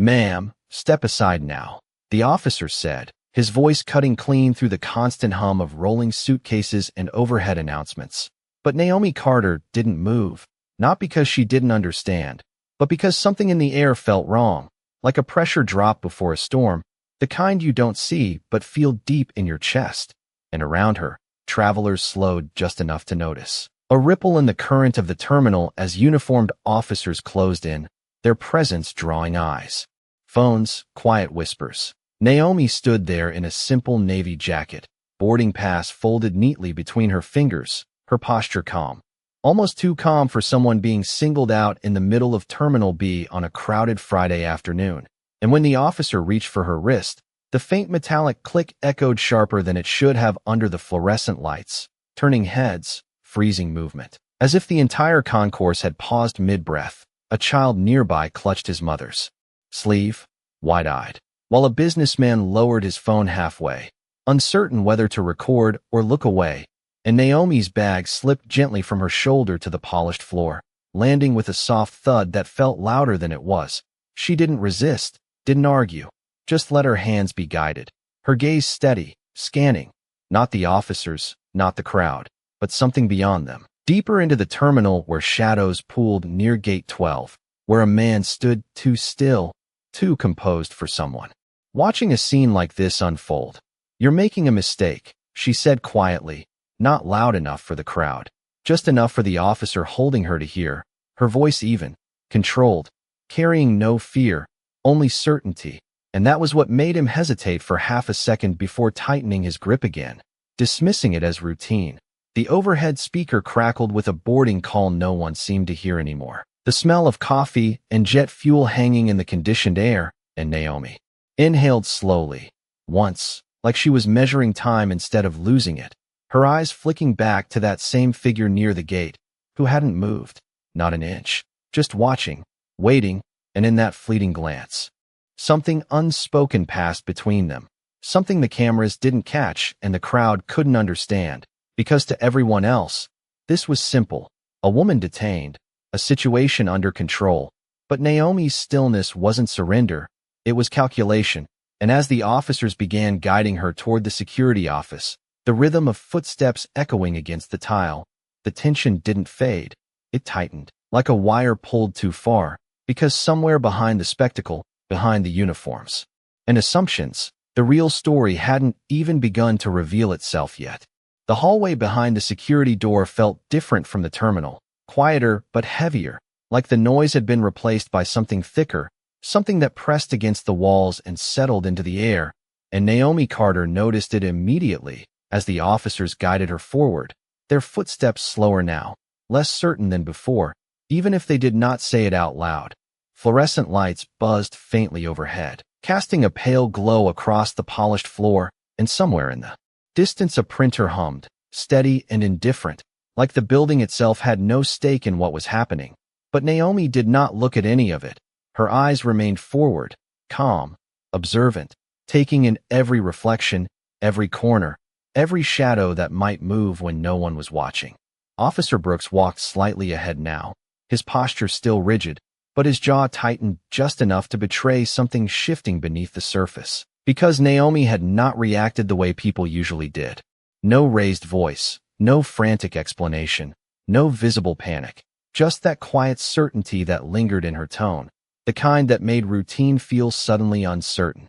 "Ma'am, step aside now," the officer said, his voice cutting clean through the constant hum of rolling suitcases and overhead announcements. But Naomi Carter didn't move, not because she didn't understand, but because something in the air felt wrong, like a pressure drop before a storm, the kind you don't see but feel deep in your chest. And around her, travelers slowed just enough to notice. A ripple in the current of the terminal as uniformed officers closed in, their presence drawing eyes. Phones, quiet whispers. Naomi stood there in a simple navy jacket, boarding pass folded neatly between her fingers, her posture calm. Almost too calm for someone being singled out in the middle of Terminal B on a crowded Friday afternoon. And when the officer reached for her wrist, the faint metallic click echoed sharper than it should have under the fluorescent lights, turning heads, freezing movement. As if the entire concourse had paused mid-breath, a child nearby clutched his mother's sleeve, wide-eyed, while a businessman lowered his phone halfway, uncertain whether to record or look away, and Naomi's bag slipped gently from her shoulder to the polished floor, landing with a soft thud that felt louder than it was. She didn't resist, didn't argue, just let her hands be guided, her gaze steady, scanning, not the officers, not the crowd, but something beyond them, deeper into the terminal where shadows pooled near Gate 12, where a man stood too still, too composed for someone. Watching a scene like this unfold, "You're making a mistake," she said quietly, not loud enough for the crowd, just enough for the officer holding her to hear, her voice even, controlled, carrying no fear, only certainty, and that was what made him hesitate for half a second before tightening his grip again, dismissing it as routine. The overhead speaker crackled with a boarding call no one seemed to hear anymore. The smell of coffee and jet fuel hanging in the conditioned air, and Naomi inhaled slowly, once, like she was measuring time instead of losing it, her eyes flicking back to that same figure near the gate, who hadn't moved, not an inch, just watching, waiting, and in that fleeting glance, something unspoken passed between them, something the cameras didn't catch and the crowd couldn't understand, because to everyone else, this was simple, a woman detained, a situation under control, but Naomi's stillness wasn't surrender, it was calculation, and as the officers began guiding her toward the security office, the rhythm of footsteps echoing against the tile, the tension didn't fade, it tightened, like a wire pulled too far, because somewhere behind the spectacle, behind the uniforms and assumptions, the real story hadn't even begun to reveal itself yet. The hallway behind the security door felt different from the terminal, quieter but heavier, like the noise had been replaced by something thicker, something that pressed against the walls and settled into the air, and Naomi Carter noticed it immediately as the officers guided her forward, their footsteps slower now, less certain than before, even if they did not say it out loud. Fluorescent lights buzzed faintly overhead, casting a pale glow across the polished floor, and somewhere in the distance a printer hummed, steady and indifferent, like the building itself had no stake in what was happening. But Naomi did not look at any of it. Her eyes remained forward, calm, observant, taking in every reflection, every corner, every shadow that might move when no one was watching. Officer Brooks walked slightly ahead now, his posture still rigid, but his jaw tightened just enough to betray something shifting beneath the surface, because Naomi had not reacted the way people usually did. No raised voice, no frantic explanation, no visible panic, just that quiet certainty that lingered in her tone, the kind that made routine feel suddenly uncertain.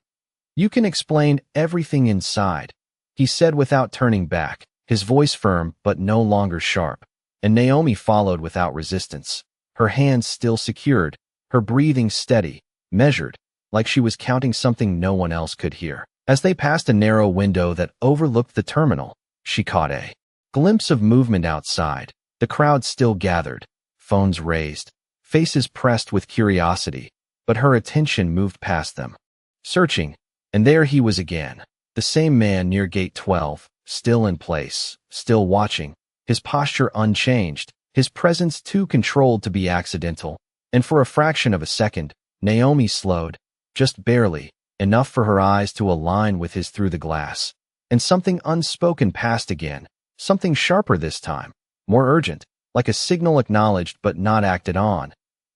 "You can explain everything inside," he said without turning back, his voice firm but no longer sharp, and Naomi followed without resistance, her hands still secured, her breathing steady, measured, like she was counting something no one else could hear. As they passed a narrow window that overlooked the terminal, she caught a glimpse of movement outside, the crowd still gathered, phones raised, faces pressed with curiosity, but her attention moved past them. Searching, and there he was again, the same man near Gate 12, still in place, still watching, his posture unchanged, his presence too controlled to be accidental, and for a fraction of a second, Naomi slowed, just barely, enough for her eyes to align with his through the glass, and something unspoken passed again, something sharper this time, more urgent, like a signal acknowledged but not acted on.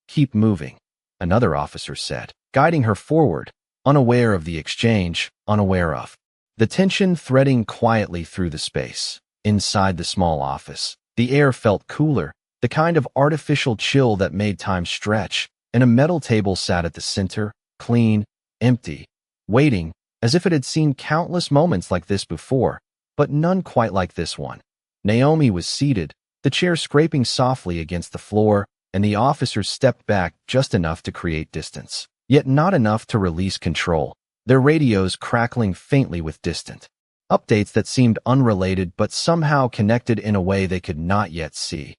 "Keep moving," another officer said, guiding her forward, unaware of the exchange, unaware of the tension threading quietly through the space. Inside the small office, the air felt cooler, the kind of artificial chill that made time stretch, and a metal table sat at the center, clean, empty, waiting, as if it had seen countless moments like this before, but none quite like this one. Naomi was seated, the chair scraping softly against the floor, and the officers stepped back just enough to create distance, yet not enough to release control, their radios crackling faintly with distant updates that seemed unrelated but somehow connected in a way they could not yet see.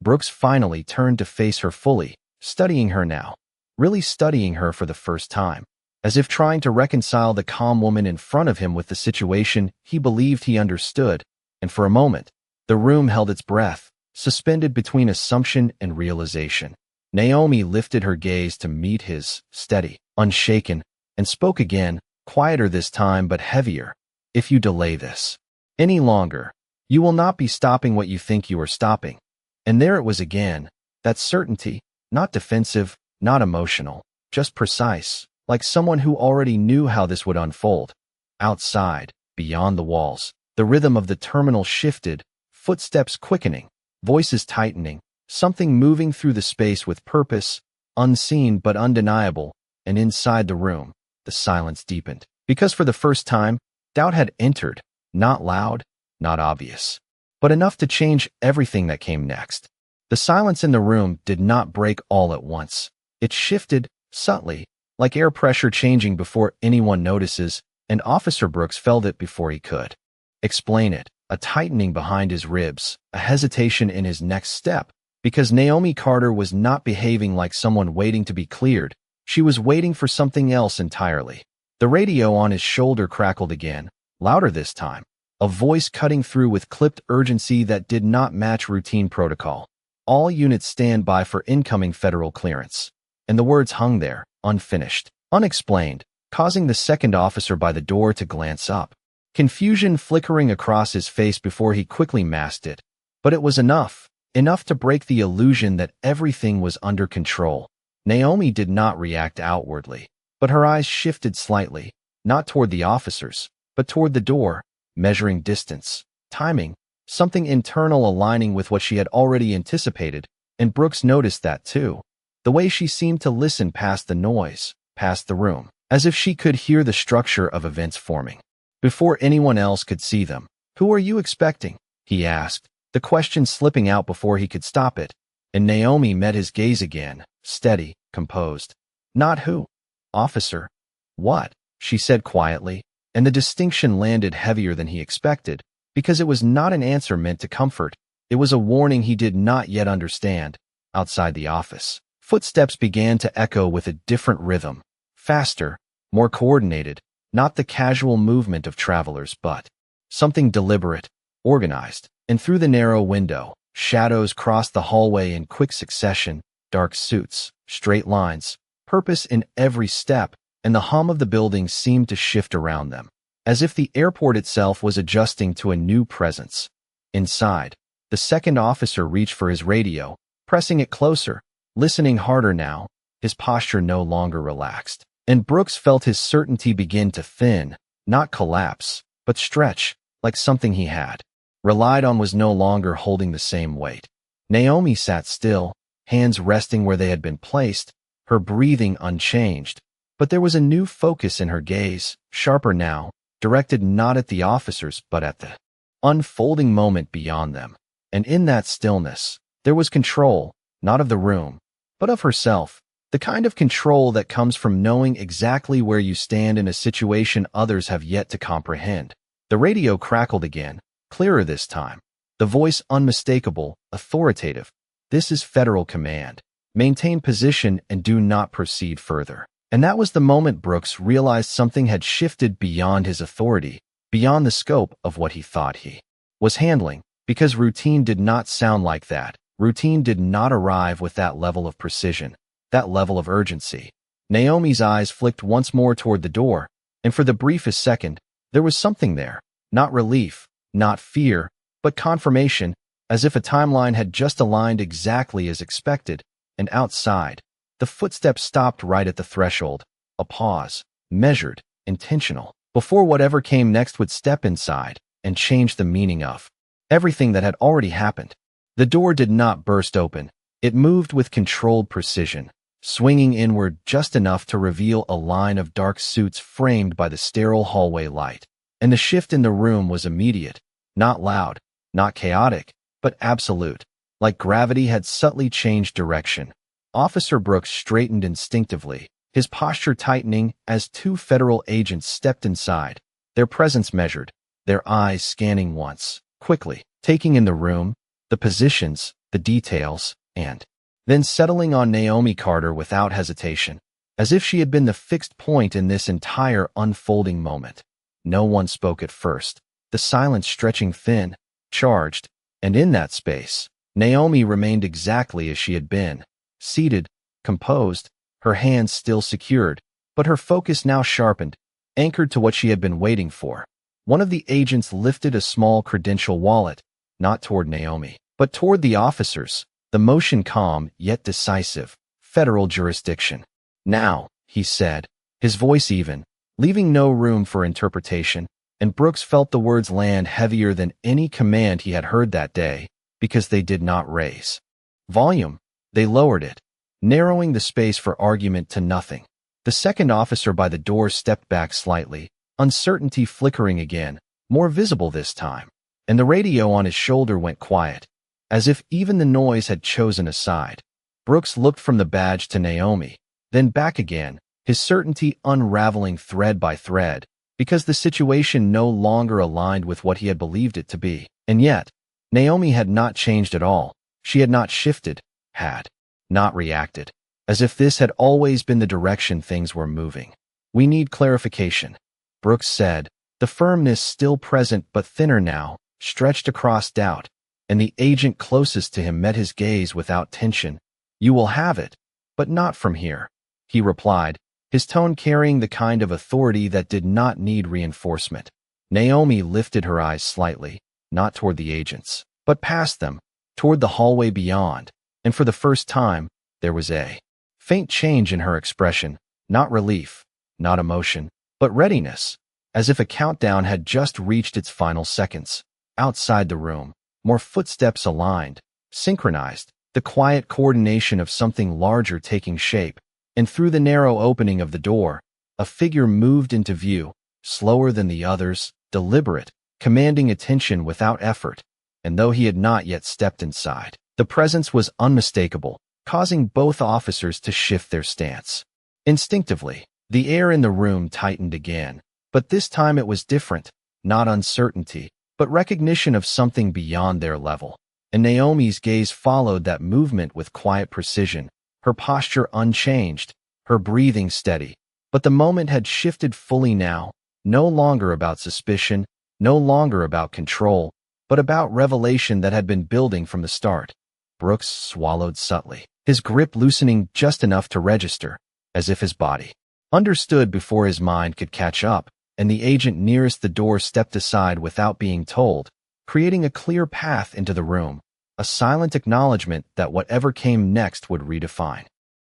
Brooks finally turned to face her fully, studying her now, really studying her for the first time, as if trying to reconcile the calm woman in front of him with the situation he believed he understood, and for a moment, the room held its breath, suspended between assumption and realization. Naomi lifted her gaze to meet his, steady, unshaken, and spoke again, quieter this time but heavier. If you delay this any longer, you will not be stopping what you think you are stopping. And there it was again, that certainty, not defensive, not emotional, just precise, like someone who already knew how this would unfold. Outside, beyond the walls, the rhythm of the terminal shifted, footsteps quickening, voices tightening, something moving through the space with purpose, unseen but undeniable, and inside the room, the silence deepened. Because for the first time, doubt had entered, not loud, not obvious, but enough to change everything that came next. The silence in the room did not break all at once. It shifted, subtly, like air pressure changing before anyone notices, and Officer Brooks felt it before he could explain it, a tightening behind his ribs, a hesitation in his next step, because Naomi Carter was not behaving like someone waiting to be cleared. She was waiting for something else entirely. The radio on his shoulder crackled again, louder this time, a voice cutting through with clipped urgency that did not match routine protocol. All units stand by for incoming federal clearance. And the words hung there, unfinished, unexplained, causing the second officer by the door to glance up. Confusion flickering across his face before he quickly masked it. But it was enough to break the illusion that everything was under control. Naomi did not react outwardly, but her eyes shifted slightly, not toward the officers, but toward the door, measuring distance, timing, something internal aligning with what she had already anticipated, and Brooks noticed that too. The way she seemed to listen past the noise, past the room, as if she could hear the structure of events forming, before anyone else could see them. "Who are you expecting?" he asked, the question slipping out before he could stop it, and Naomi met his gaze again, steady, composed. "Not who. Officer." "What?" she said quietly, and the distinction landed heavier than he expected, because it was not an answer meant to comfort. It was a warning he did not yet understand. Outside the office, footsteps began to echo with a different rhythm, faster, more coordinated, not the casual movement of travelers, but something deliberate, organized. And through the narrow window, shadows crossed the hallway in quick succession, dark suits, straight lines, purpose in every step, and the hum of the building seemed to shift around them, as if the airport itself was adjusting to a new presence. Inside, the second officer reached for his radio, pressing it closer, listening harder now, his posture no longer relaxed. And Brooks felt his certainty begin to thin, not collapse, but stretch, like something he had relied on was no longer holding the same weight. Naomi sat still, hands resting where they had been placed, her breathing unchanged, but there was a new focus in her gaze, sharper now, directed not at the officers but at the unfolding moment beyond them. And in that stillness, there was control, not of the room, but of herself, the kind of control that comes from knowing exactly where you stand in a situation others have yet to comprehend. The radio crackled again, clearer this time, the voice unmistakable, authoritative. "This is Federal Command. Maintain position and do not proceed further." And that was the moment Brooks realized something had shifted beyond his authority, beyond the scope of what he thought he was handling, because routine did not sound like that. Routine did not arrive with that level of precision, that level of urgency. Naomi's eyes flicked once more toward the door, and for the briefest second, there was something there, not relief, not fear, but confirmation, as if a timeline had just aligned exactly as expected. And outside, the footsteps stopped right at the threshold, A pause, measured, intentional, before whatever came next would step inside and change the meaning of everything that had already happened. The door did not burst open. It moved with controlled precision, swinging inward just enough to reveal a line of dark suits framed by the sterile hallway light. And the shift in the room was immediate, not loud, not chaotic, but absolute, like gravity had subtly changed direction. Officer Brooks straightened instinctively, his posture tightening as two federal agents stepped inside, their presence measured, their eyes scanning once, quickly, taking in the room, the positions, the details, and then settling on Naomi Carter without hesitation, as if she had been the fixed point in this entire unfolding moment. No one spoke at first, the silence stretching thin, charged, and in that space, Naomi remained exactly as she had been, seated, composed, her hands still secured, but her focus now sharpened, anchored to what she had been waiting for. One of the agents lifted a small credential wallet, not toward Naomi, but toward the officers, the motion calm yet decisive. Federal jurisdiction. Now, he said, his voice even, leaving no room for interpretation, and Brooks felt the words land heavier than any command he had heard that day, because they did not raise volume, they lowered it, narrowing the space for argument to nothing. The second officer by the door stepped back slightly, uncertainty flickering again, more visible this time, and the radio on his shoulder went quiet, as if even the noise had chosen a side. Brooks looked from the badge to Naomi, then back again, his certainty unraveling thread by thread, because the situation no longer aligned with what he had believed it to be. And yet, Naomi had not changed at all. She had not shifted, had not reacted, as if this had always been the direction things were moving. "We need clarification," Brooks said, the firmness still present but thinner now, stretched across doubt, and the agent closest to him met his gaze without tension. "You will have it, but not from here," he replied, his tone carrying the kind of authority that did not need reinforcement. Naomi lifted her eyes slightly, not toward the agents, but past them, toward the hallway beyond, and for the first time, there was a faint change in her expression, not relief, not emotion, but readiness, as if a countdown had just reached its final seconds. Outside the room, more footsteps aligned, synchronized, the quiet coordination of something larger taking shape, and through the narrow opening of the door, a figure moved into view, slower than the others, deliberate, commanding attention without effort, and though he had not yet stepped inside, the presence was unmistakable, causing both officers to shift their stance. Instinctively, the air in the room tightened again, but this time it was different, not uncertainty, but recognition of something beyond their level. And Naomi's gaze followed that movement with quiet precision, her posture unchanged, her breathing steady. But the moment had shifted fully now, no longer about suspicion, no longer about control, but about revelation that had been building from the start. Brooks swallowed subtly, his grip loosening just enough to register, as if his body understood before his mind could catch up, and the agent nearest the door stepped aside without being told, creating a clear path into the room, a silent acknowledgement that whatever came next would redefine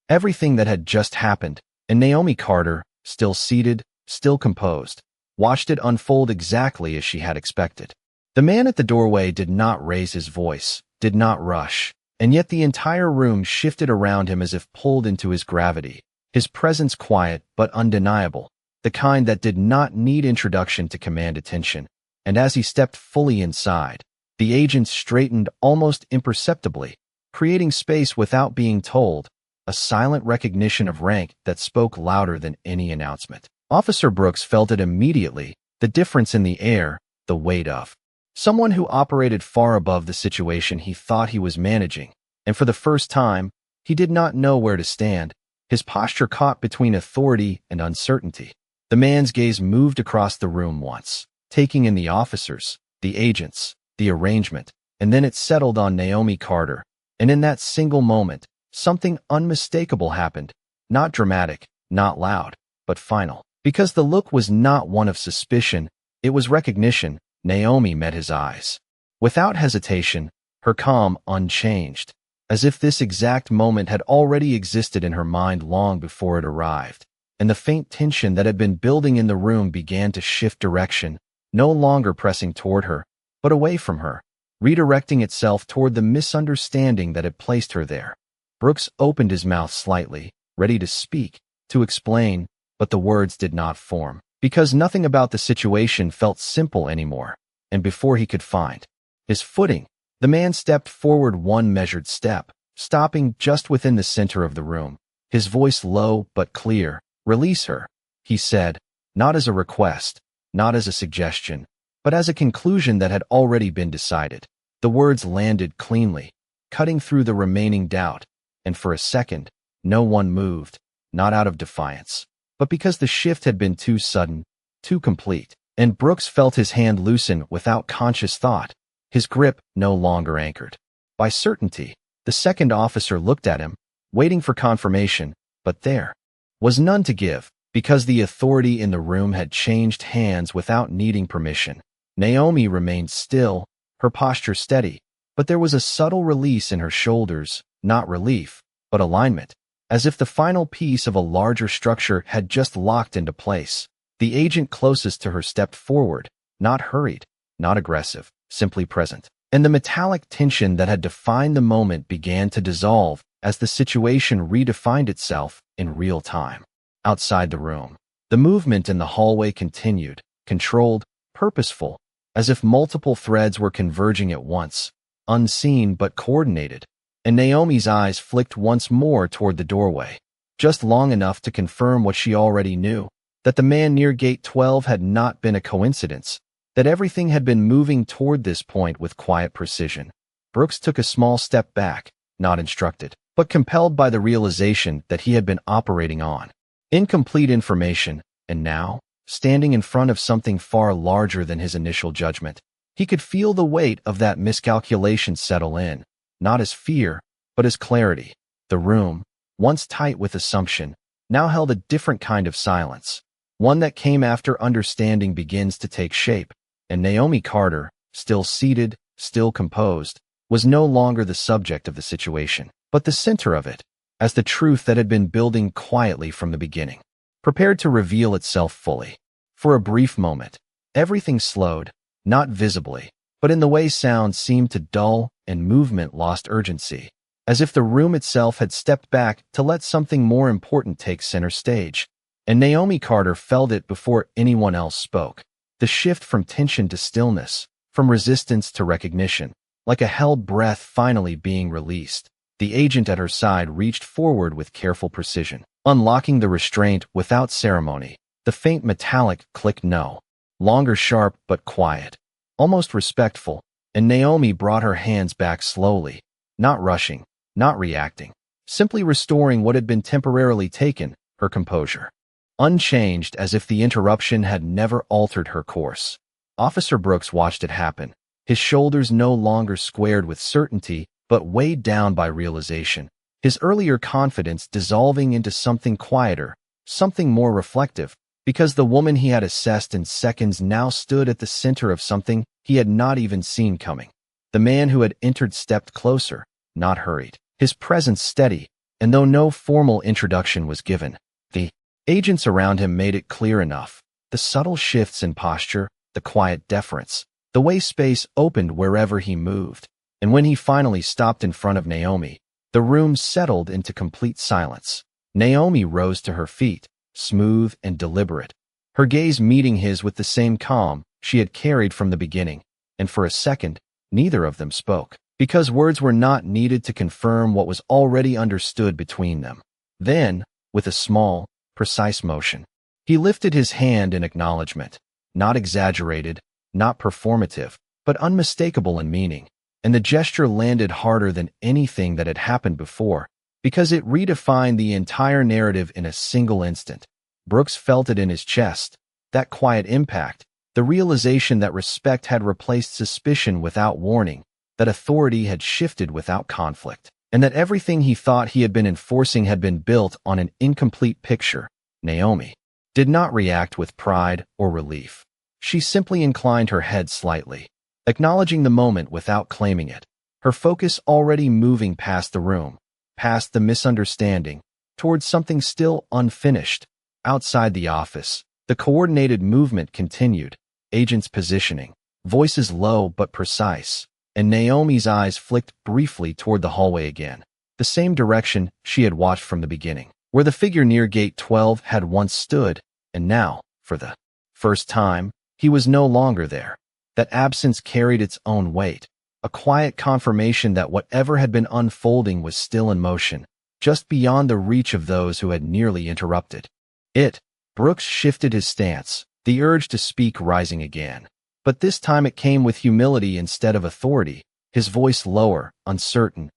everything that had just happened. And Naomi Carter, still seated, still composed, watched it unfold exactly as she had expected. The man at the doorway did not raise his voice, did not rush, and yet the entire room shifted around him as if pulled into his gravity, his presence quiet but undeniable, the kind that did not need introduction to command attention. And as he stepped fully inside, the agent straightened almost imperceptibly, creating space without being told, a silent recognition of rank that spoke louder than any announcement. Officer Brooks felt it immediately, the difference in the air, the weight of someone who operated far above the situation he thought he was managing, and for the first time, he did not know where to stand, his posture caught between authority and uncertainty. The man's gaze moved across the room once, taking in the officers, the agents, the arrangement, and then it settled on Naomi Carter, and in that single moment, something unmistakable happened, not dramatic, not loud, but final. Because the look was not one of suspicion, it was recognition. Naomi met his eyes. Without hesitation, her calm unchanged, as if this exact moment had already existed in her mind long before it arrived. and the faint tension that had been building in the room began to shift direction, no longer pressing toward her, but away from her, redirecting itself toward the misunderstanding that had placed her there. Brooks opened his mouth slightly, ready to speak, to explain, but the words did not form, because nothing about the situation felt simple anymore. And before he could find his footing, the man stepped forward one measured step, stopping just within the center of the room, his voice low but clear. "Release her," he said, not as a request, not as a suggestion, but as a conclusion that had already been decided. The words landed cleanly, cutting through the remaining doubt, and for a second, no one moved, not out of defiance, but because the shift had been too sudden, too complete. And Brooks felt his hand loosen without conscious thought, his grip no longer anchored by certainty. The second officer looked at him, waiting for confirmation, but there was none to give, because the authority in the room had changed hands without needing permission. Naomi remained still, her posture steady, but there was a subtle release in her shoulders, not relief, but alignment, as if the final piece of a larger structure had just locked into place. The agent closest to her stepped forward, not hurried, not aggressive, simply present. And the metallic tension that had defined the moment began to dissolve as the situation redefined itself in real time. Outside the room, the movement in the hallway continued, controlled, purposeful, as if multiple threads were converging at once, unseen but coordinated. And Naomi's eyes flicked once more toward the doorway, just long enough to confirm what she already knew, that the man near Gate 12 had not been a coincidence, that everything had been moving toward this point with quiet precision. Brooks took a small step back, not instructed, but compelled by the realization that he had been operating on incomplete information, and now, standing in front of something far larger than his initial judgment, he could feel the weight of that miscalculation settle in, not as fear, but as clarity. The room, once tight with assumption, now held a different kind of silence, one that came after understanding begins to take shape, and Naomi Carter, still seated, still composed, was no longer the subject of the situation, but the center of it, as the truth that had been building quietly from the beginning, prepared to reveal itself fully. For a brief moment, everything slowed, not visibly, but in the way sound seemed to dull and movement lost urgency, as if the room itself had stepped back to let something more important take center stage. And Naomi Carter felt it before anyone else spoke. The shift from tension to stillness, from resistance to recognition, like a held breath finally being released. The agent at her side reached forward with careful precision, unlocking the restraint without ceremony. The faint metallic click no longer sharp but quiet, almost respectful, and Naomi brought her hands back slowly, not rushing, not reacting, simply restoring what had been temporarily taken, her composure, unchanged as if the interruption had never altered her course. Officer Brooks watched it happen, his shoulders no longer squared with certainty but weighed down by realization, his earlier confidence dissolving into something quieter, something more reflective, because the woman he had assessed in seconds now stood at the center of something he had not even seen coming. The man who had entered stepped closer, not hurried, his presence steady, and though no formal introduction was given, the agents around him made it clear enough. The subtle shifts in posture, the quiet deference, the way space opened wherever he moved. And when he finally stopped in front of Naomi, the room settled into complete silence. Naomi rose to her feet, smooth and deliberate, her gaze meeting his with the same calm she had carried from the beginning, and for a second, neither of them spoke, because words were not needed to confirm what was already understood between them. Then, with a small, precise motion, he lifted his hand in acknowledgement, not exaggerated, not performative, but unmistakable in meaning. And the gesture landed harder than anything that had happened before, because it redefined the entire narrative in a single instant. Brooks felt it in his chest, that quiet impact, the realization that respect had replaced suspicion without warning, that authority had shifted without conflict, and that everything he thought he had been enforcing had been built on an incomplete picture. Naomi did not react with pride or relief. She simply inclined her head slightly, acknowledging the moment without claiming it, her focus already moving past the room, past the misunderstanding, towards something still unfinished, Outside the office, the coordinated movement continued, agents positioning, voices low but precise, and Naomi's eyes flicked briefly toward the hallway again, the same direction she had watched from the beginning, where the figure near Gate 12 had once stood, and now, for the first time, he was no longer there. That absence carried its own weight, a quiet confirmation that whatever had been unfolding was still in motion, just beyond the reach of those who had nearly interrupted it. Brooks shifted his stance, the urge to speak rising again. But this time it came with humility instead of authority, his voice lower, uncertain.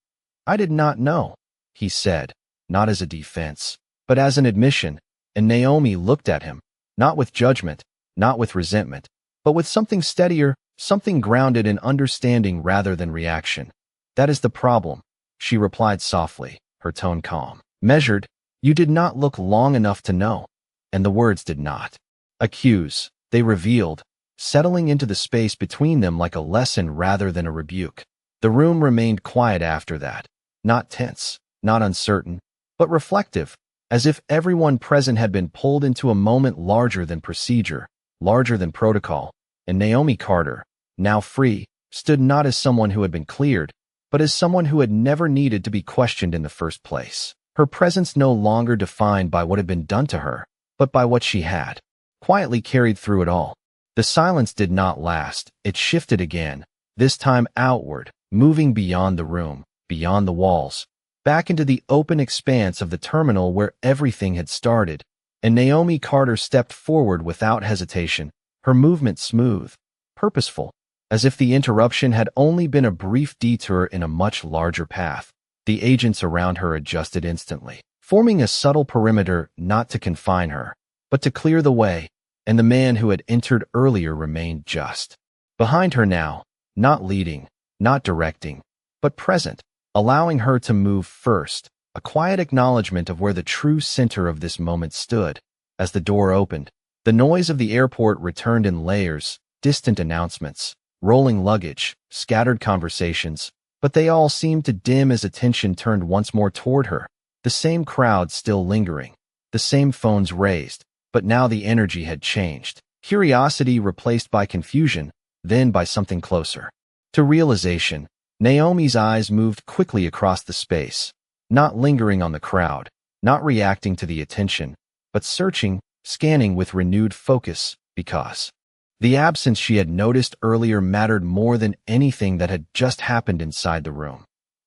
"I did not know," he said, not as a defense, but as an admission, and Naomi looked at him, not with judgment, not with resentment, but with something steadier, something grounded in understanding rather than reaction. "That is the problem," she replied softly, her tone calm, measured. "You did not look long enough to know." And the words did not accuse, they revealed, settling into the space between them like a lesson rather than a rebuke. The room remained quiet after that, not tense, not uncertain, but reflective, as if everyone present had been pulled into a moment larger than procedure, larger than protocol, and Naomi Carter, now free, stood not as someone who had been cleared, but as someone who had never needed to be questioned in the first place. Her presence no longer defined by what had been done to her, but by what she had quietly carried through it all. The silence did not last. It shifted again, this time outward, moving beyond the room, beyond the walls, back into the open expanse of the terminal where everything had started. And Naomi Carter stepped forward without hesitation, her movement smooth, purposeful, as if the interruption had only been a brief detour in a much larger path. The agents around her adjusted instantly, forming a subtle perimeter not to confine her, but to clear the way, and the man who had entered earlier remained just behind her now, not leading, not directing, but present, allowing her to move first, a quiet acknowledgement of where the true center of this moment stood. As the door opened, the noise of the airport returned in layers, distant announcements, rolling luggage, scattered conversations, but they all seemed to dim as attention turned once more toward her. The same crowd still lingering, the same phones raised, but now the energy had changed. Curiosity replaced by confusion, then by something closer to realization. Naomi's eyes moved quickly across the space, not lingering on the crowd, not reacting to the attention, but searching, scanning with renewed focus, because the absence she had noticed earlier mattered more than anything that had just happened inside the room.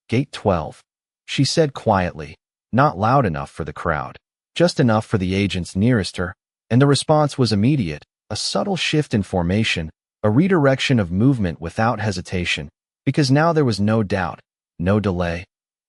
"Gate 12, she said quietly, not loud enough for the crowd, just enough for the agents nearest her, and the response was immediate, a subtle shift in formation, a redirection of movement without hesitation, because now there was no doubt, no delay,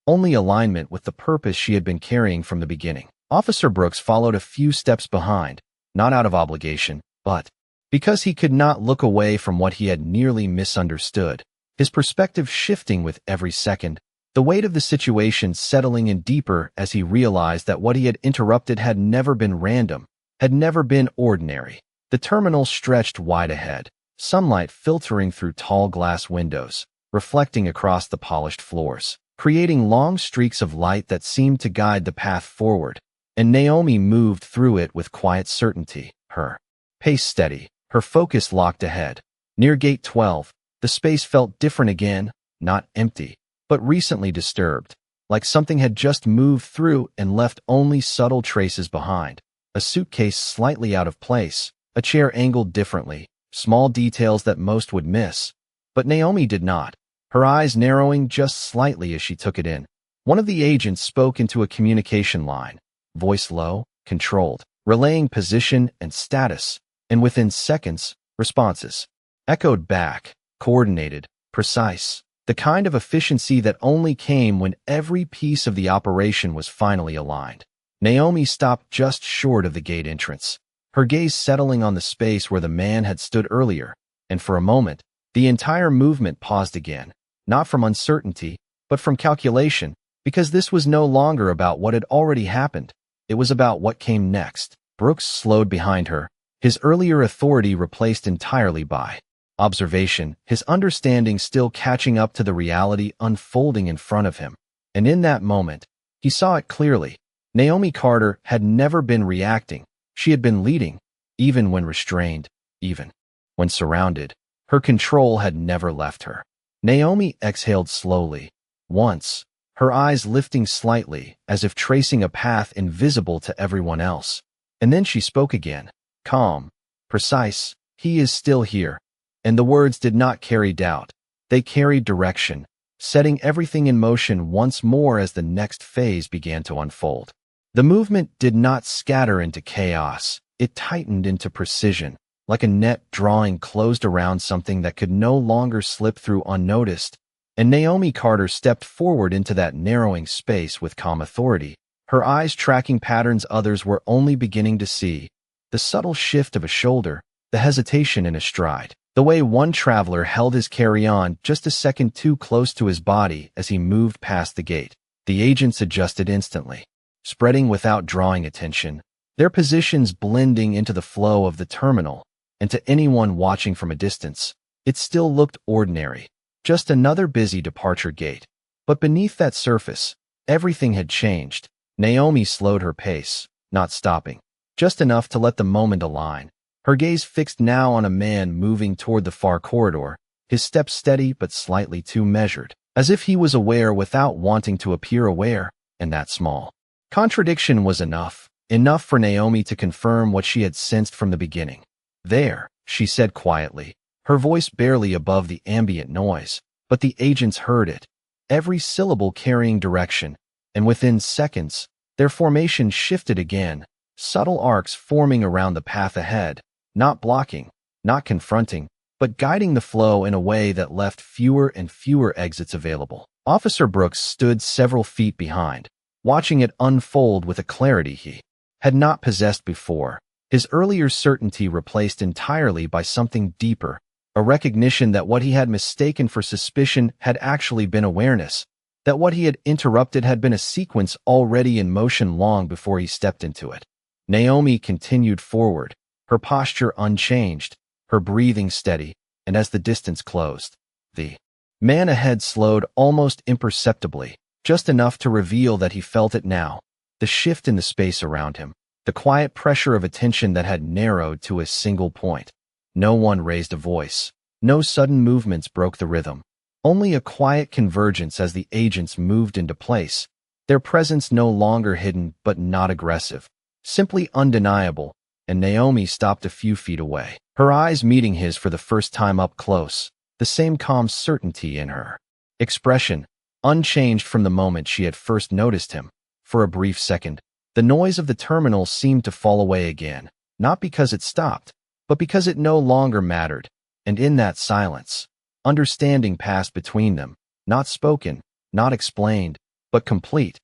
only alignment with the purpose she had been carrying from the beginning. Officer Brooks followed a few steps behind, not out of obligation, but because he could not look away from what he had nearly misunderstood, his perspective shifting with every second, the weight of the situation settling in deeper as he realized that what he had interrupted had never been random, had never been ordinary. The terminal stretched wide ahead, sunlight filtering through tall glass windows, reflecting across the polished floors, creating long streaks of light that seemed to guide the path forward, and Naomi moved through it with quiet certainty, her pace steady, her focus locked ahead. Near Gate 12, the space felt different again, not empty, but recently disturbed, like something had just moved through and left only subtle traces behind. A suitcase slightly out of place, a chair angled differently, small details that most would miss. But Naomi did not, her eyes narrowing just slightly as she took it in. One of the agents spoke into a communication line, voice low, controlled, relaying position and status, and within seconds, responses echoed back, coordinated, precise, the kind of efficiency that only came when every piece of the operation was finally aligned. Naomi stopped just short of the gate entrance, her gaze settling on the space where the man had stood earlier, and for a moment, the entire movement paused again, not from uncertainty, but from calculation, because this was no longer about what had already happened. It was about what came next. Brooks slowed behind her, his earlier authority replaced entirely by observation, his understanding still catching up to the reality unfolding in front of him. And in that moment, he saw it clearly. Naomi Carter had never been reacting, She had been leading, even when restrained, even when surrounded. Her control had never left her. Naomi exhaled slowly, once, her eyes lifting slightly as if tracing a path invisible to everyone else. And then she spoke again, calm, precise. "He is still here." And the words did not carry doubt. They carried direction, setting everything in motion once more as the next phase began to unfold. The movement did not scatter into chaos. It tightened into precision, like a net drawing closed around something that could no longer slip through unnoticed. And Naomi Carter stepped forward into that narrowing space with calm authority, her eyes tracking patterns others were only beginning to see. The subtle shift of a shoulder, the hesitation in a stride, the way one traveler held his carry-on just a second too close to his body as he moved past the gate. The agents adjusted instantly, spreading without drawing attention, their positions blending into the flow of the terminal. And to anyone watching from a distance, it still looked ordinary, just another busy departure gate. But beneath that surface, everything had changed. Naomi slowed her pace, not stopping, just enough to let the moment align. Her gaze fixed now on a man moving toward the far corridor, his steps steady but slightly too measured, as if he was aware without wanting to appear aware, and that small contradiction was enough for Naomi to confirm what she had sensed from the beginning. "There," she said quietly, her voice barely above the ambient noise, but the agents heard it, every syllable carrying direction, and within seconds, their formation shifted again, subtle arcs forming around the path ahead, not blocking, not confronting, but guiding the flow in a way that left fewer and fewer exits available. Officer Brooks stood several feet behind, watching it unfold with a clarity he had not possessed before, his earlier certainty replaced entirely by something deeper, a recognition that what he had mistaken for suspicion had actually been awareness, that what he had interrupted had been a sequence already in motion long before he stepped into it. Naomi continued forward, her posture unchanged, her breathing steady, and as the distance closed, the man ahead slowed almost imperceptibly, just enough to reveal that he felt it now, the shift in the space around him, the quiet pressure of attention that had narrowed to a single point. No one raised a voice, no sudden movements broke the rhythm, only a quiet convergence as the agents moved into place, their presence no longer hidden but not aggressive, simply undeniable. And Naomi stopped a few feet away, her eyes meeting his for the first time up close, the same calm certainty in her expression, unchanged from the moment she had first noticed him. For a brief second, the noise of the terminal seemed to fall away again, not because it stopped, but because it no longer mattered. And in that silence, understanding passed between them, not spoken, not explained, but complete.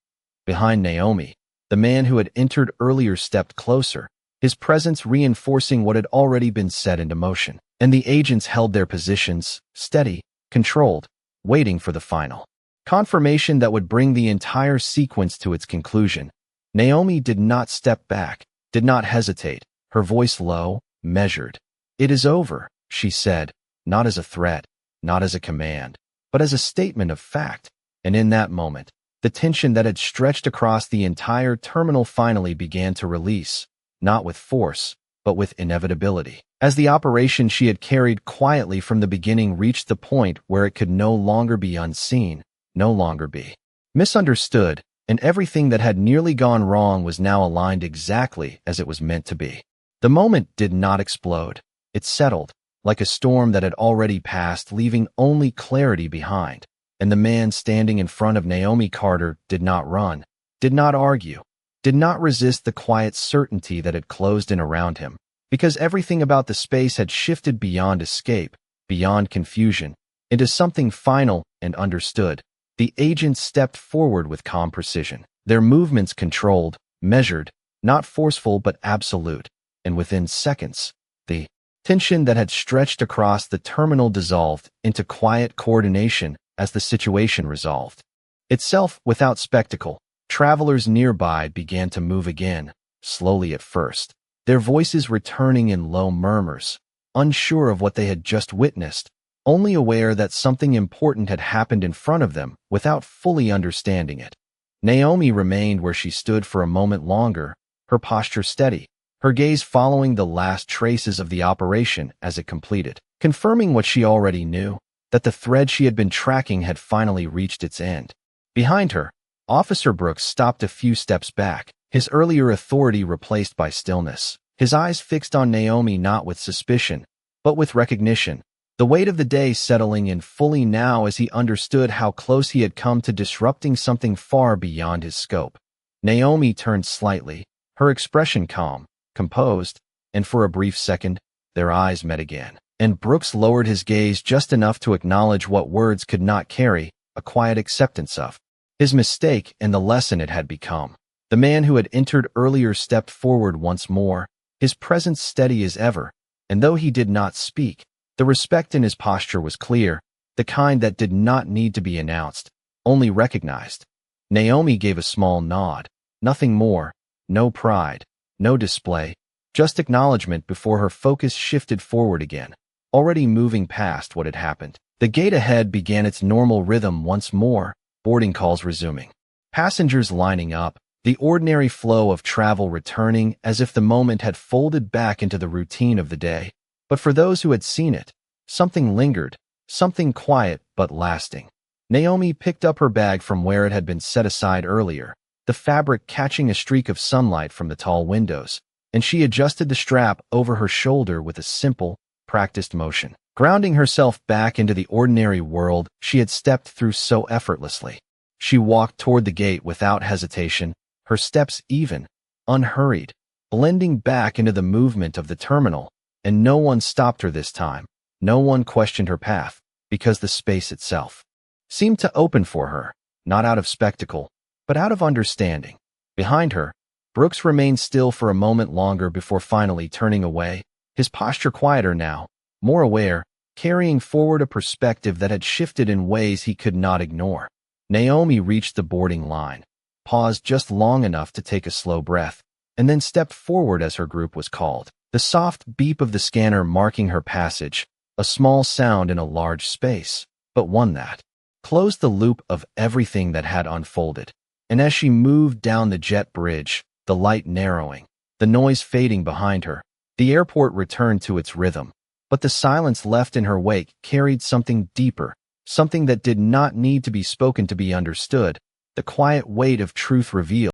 Behind Naomi, the man who had entered earlier stepped closer, his presence reinforcing what had already been set into motion. And the agents held their positions, steady, controlled, waiting for the final confirmation that would bring the entire sequence to its conclusion. Naomi did not step back, did not hesitate, her voice low, measured. "It is over," she said, not as a threat, not as a command, but as a statement of fact. And in that moment, the tension that had stretched across the entire terminal finally began to release, not with force, but with inevitability. As the operation she had carried quietly from the beginning reached the point where it could no longer be unseen, no longer be misunderstood, and everything that had nearly gone wrong was now aligned exactly as it was meant to be. The moment did not explode. It settled, like a storm that had already passed, leaving only clarity behind. And the man standing in front of Naomi Carter did not run, did not argue, did not resist the quiet certainty that had closed in around him, because everything about the space had shifted beyond escape, beyond confusion, into something final and understood. The agents stepped forward with calm precision, their movements controlled, measured, not forceful but absolute, and within seconds, the tension that had stretched across the terminal dissolved into quiet coordination as the situation resolved itself without spectacle. Travelers nearby began to move again, slowly at first, their voices returning in low murmurs, unsure of what they had just witnessed, only aware that something important had happened in front of them without fully understanding it. Naomi remained where she stood for a moment longer, her posture steady, her gaze following the last traces of the operation as it completed, confirming what she already knew, that the thread she had been tracking had finally reached its end. Behind her, Officer Brooks stopped a few steps back, his earlier authority replaced by stillness, his eyes fixed on Naomi not with suspicion, but with recognition, the weight of the day settling in fully now as he understood how close he had come to disrupting something far beyond his scope. Naomi turned slightly, her expression calm, composed, and for a brief second, their eyes met again, and Brooks lowered his gaze just enough to acknowledge what words could not carry, a quiet acceptance of his mistake and the lesson it had become. The man who had entered earlier stepped forward once more, his presence steady as ever, and though he did not speak, the respect in his posture was clear, the kind that did not need to be announced, only recognized. Naomi gave a small nod, nothing more, no pride, no display, just acknowledgement before her focus shifted forward again, already moving past what had happened. The gate ahead began its normal rhythm once more, boarding calls resuming. Passengers lining up, the ordinary flow of travel returning as if the moment had folded back into the routine of the day. But for those who had seen it, something lingered, something quiet but lasting. Naomi picked up her bag from where it had been set aside earlier, the fabric catching a streak of sunlight from the tall windows, and she adjusted the strap over her shoulder with a simple, practiced motion, grounding herself back into the ordinary world she had stepped through so effortlessly. She walked toward the gate without hesitation, her steps even, unhurried, blending back into the movement of the terminal, and no one stopped her this time. No one questioned her path, because the space itself seemed to open for her, not out of spectacle, but out of understanding. Behind her, Brooks remained still for a moment longer before finally turning away, his posture quieter now, more aware, carrying forward a perspective that had shifted in ways he could not ignore. Naomi reached the boarding line, paused just long enough to take a slow breath, and then stepped forward as her group was called. The soft beep of the scanner marking her passage, a small sound in a large space, but one that closed the loop of everything that had unfolded. And as she moved down the jet bridge, the light narrowing, the noise fading behind her, the airport returned to its rhythm. But the silence left in her wake carried something deeper, something that did not need to be spoken to be understood, the quiet weight of truth revealed.